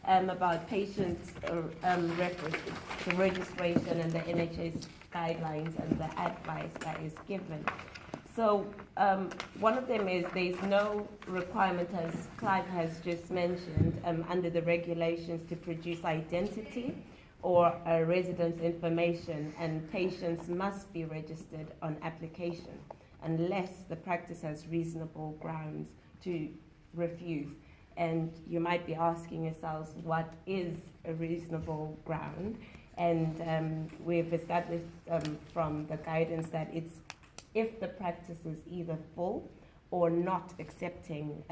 about patient registration and the NHS guidelines and the advice that is given. So one of them is there's no requirement, as Clive has just mentioned, under the regulations to produce identity or residence information, and patients must be registered on application unless the practice has reasonable grounds to refuse. And you might be asking yourselves, what is a reasonable ground? And we've established from the guidance that it's if the practice is either full or not accepting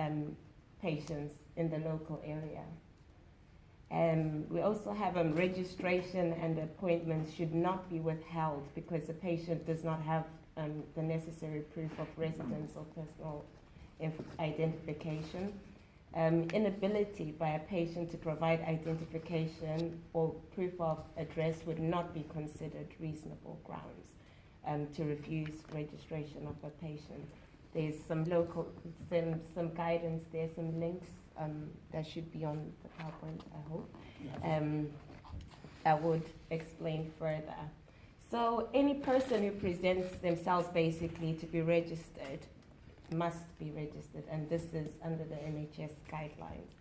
patients in the local area. We also have registration and appointments should not be withheld because the patient does not have the necessary proof of residence or personal identification. Inability by a patient to provide identification or proof of address would not be considered reasonable grounds to refuse registration of a patient. There's some some guidance there, some links that should be on the PowerPoint, I hope. I would explain further. So any person who presents themselves basically to be registered must be registered, and this is under the NHS guidelines.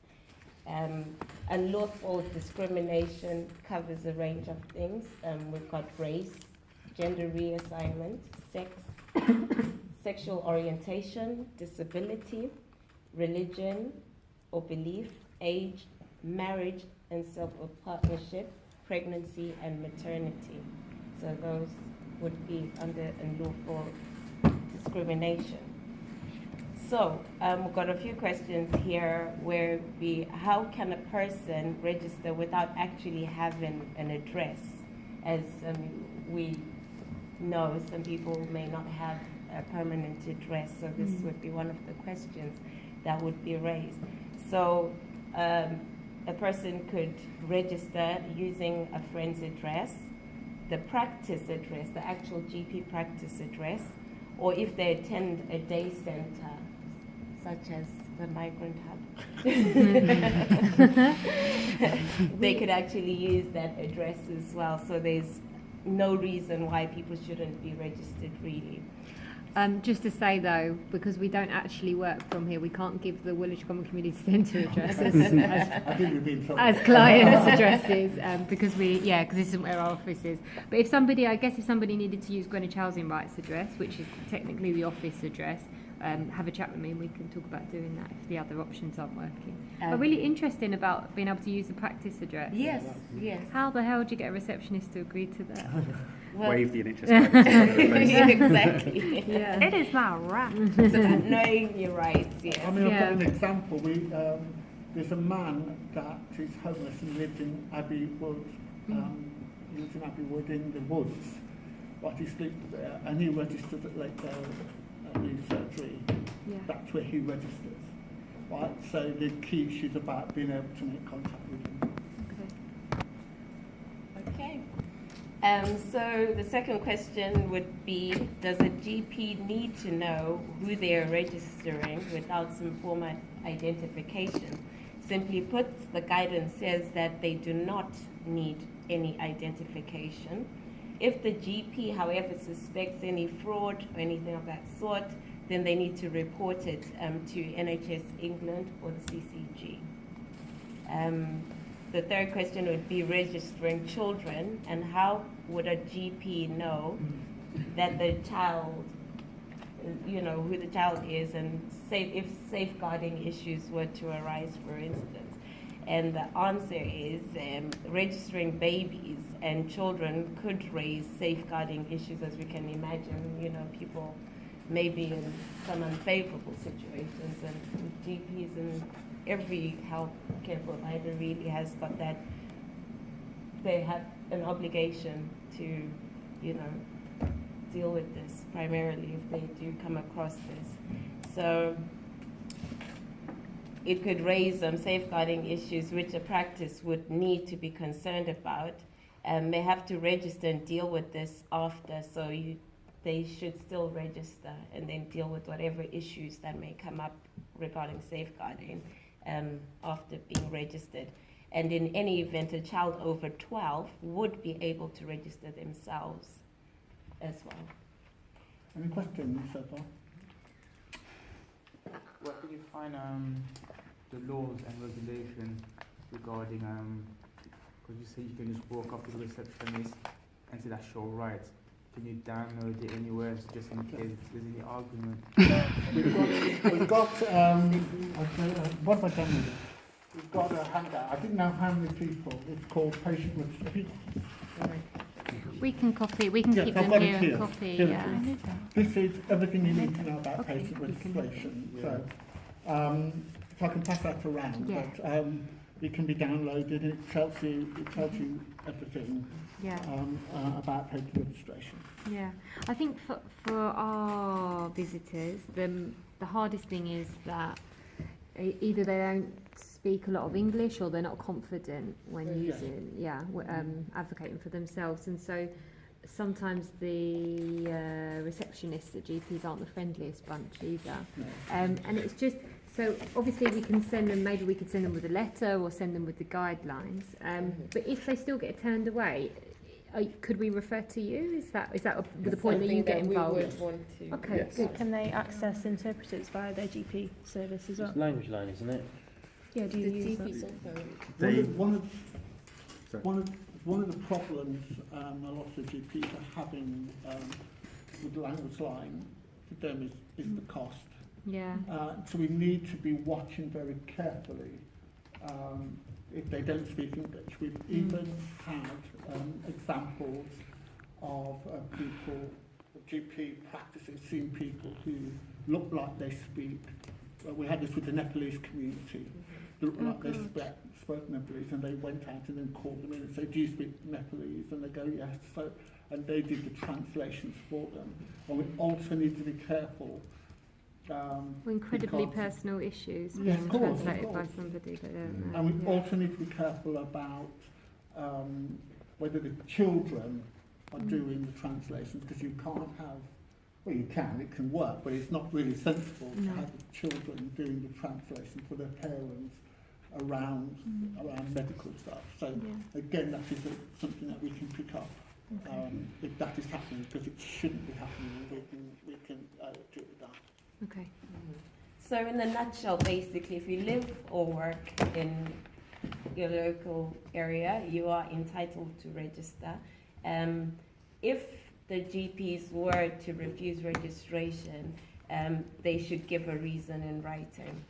Unlawful discrimination covers a range of things. We've got race, gender reassignment, sex, sexual orientation, disability, religion or belief, age, marriage and self-partnership, pregnancy and maternity. So those would be under unlawful discrimination. So we've got a few questions here where how can a person register without actually having an address? As we know, some people may not have a permanent address, so this would be one of the questions that would be raised. So a person could register using a friend's address, the practice address, the actual GP practice address, or if they attend a day center, such as the Migrant Hub, they could actually use that address as well. So there's no reason why people shouldn't be registered, really. Just to say though, because we don't actually work from here, we can't give the Woolwich Common Community Centre addresses as clients' addresses because because this isn't where our office is. But if somebody needed to use Greenwich Housing Rights address, which is technically the office address, have a chat with me and we can talk about doing that if the other options aren't working. But really interesting about being able to use the practice address. Yes. How the hell do you get a receptionist to agree to that? Wave the NHS guidance. Exactly. Yeah. It is my right. It's about knowing your rights, yes. I mean, I've got an example. There's a man that is homeless and lives in Abbey Wood. He lives in Abbey Wood in the woods, but he sleeps there, and he registers at Lakedale at the surgery. Yeah. That's where he registers. Right. So the key is about being able to make contact with him. Okay. So the second question would be, does a GP need to know who they are registering without some form of identification? Simply put, the guidance says that they do not need any identification. If the GP, however, suspects any fraud or anything of that sort, then they need to report it to NHS England or the CCG. The third question would be registering children, and how would a GP know that the child, who the child is, and if safeguarding issues were to arise, for instance. And the answer is registering babies and children could raise safeguarding issues, as we can imagine. People may be in some unfavorable situations, and GPs and every healthcare provider really has got that. They have an obligation to, deal with this primarily if they do come across this. So it could raise safeguarding issues which a practice would need to be concerned about. They have to register and deal with this after, so they should still register and then deal with whatever issues that may come up regarding safeguarding. after being registered. And in any event, a child over 12 would be able to register themselves as well. Any questions so far? Where can you find the laws and regulations regarding, because you say you can just walk up to the receptionist and say that's your right. Can you download it anywhere just in case there's any argument? We've got what have I done with it? We've got a handout. I didn't know how many people. It's called patient registration. We can copy. We can Yes, keep I've them got it here here. and copy. Here it Yeah. is. This is everything you need to know about Okay, patient you can- registration. Yeah. So, if I can pass that around, Yeah. but it can be downloaded. It tells you everything Yeah. about patient registration. Yeah, I think for our visitors, the hardest thing is that either they don't speak a lot of English or they're not confident when Yes. using, advocating for themselves, and so sometimes the receptionists at GPs aren't the friendliest bunch either. No. And it's just, so obviously we can send them, maybe we could send them with a letter or send them with the guidelines, but if they still get turned away, could we refer to you? Is that the point that you get involved? We would want to. Okay, Yes. good. Can they access interpreters via their GP service as well? It's language line, isn't it? Yeah, do The you use that? GPs also. They- One of the problems a lot of GPs are having with the language line for them is the cost. Yeah. So we need to be watching very carefully if they don't speak English. We've even had examples of people, GP practices, seen people who look like they speak. We had this with the Nepalese community. They look like they spoke Nepalese, and they went out and then called them in and said, "Do you speak Nepalese?" And they go, "Yes." So, and they did the translations for them. And we also need to be careful. Incredibly because- personal issues Yes, being of course, of translated by course. somebody that don't know. And we Yeah. also need to be careful about whether the children are doing the translations, because you can't have, well, you can, it can work, but it's not really sensible to No. have the children doing the translation for their parents around medical stuff. So Yeah. again, that is something that we can pick up if that is happening, because it shouldn't be happening. We can deal with that. Okay. So in a nutshell, basically, if you live or work in your local area, you are entitled to register. If the GPs were to refuse registration, they should give a reason in writing.